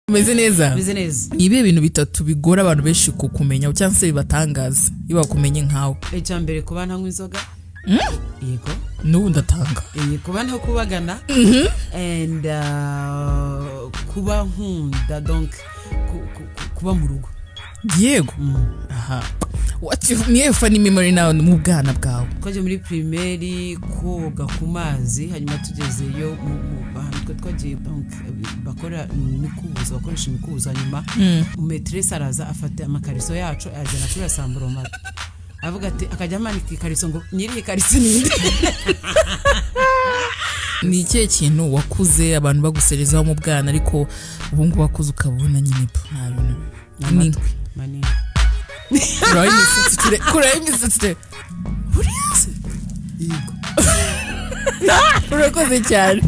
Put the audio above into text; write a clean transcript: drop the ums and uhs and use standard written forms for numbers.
Meze neza. Ibi bintu bitatu bigora abantu benshi kukumenya cyangwa se bibatangaza. Iba kumenye nkawe. Icyambere kuba ntanywa inzoga. Yego. N'ubu ndatanga. Kuba nta kubagana. And kuba nkunda donc kuba mu rugo. Yego. Aha. What you niye funny memory now mu bwana bwawe? Twaje muri primaire koga ku mazi hanyuma tugezeyo mu bantu twagiye donc bakora imikubuzo bakoresha imikubuzo hanyuma umetresse araza afata amakariso yacu ajana kuri Samburoma avuga ati akajya amanika ikariso ngo nyiri ikariso ninde. Ni ikihe kintu wakuze abantu baguserezaho mu bwana ariko ubu ngubu wakuze ukabona nyine nta bintu manini Kuraimisitire. Uriyazi? Yego. Urakoze cyane.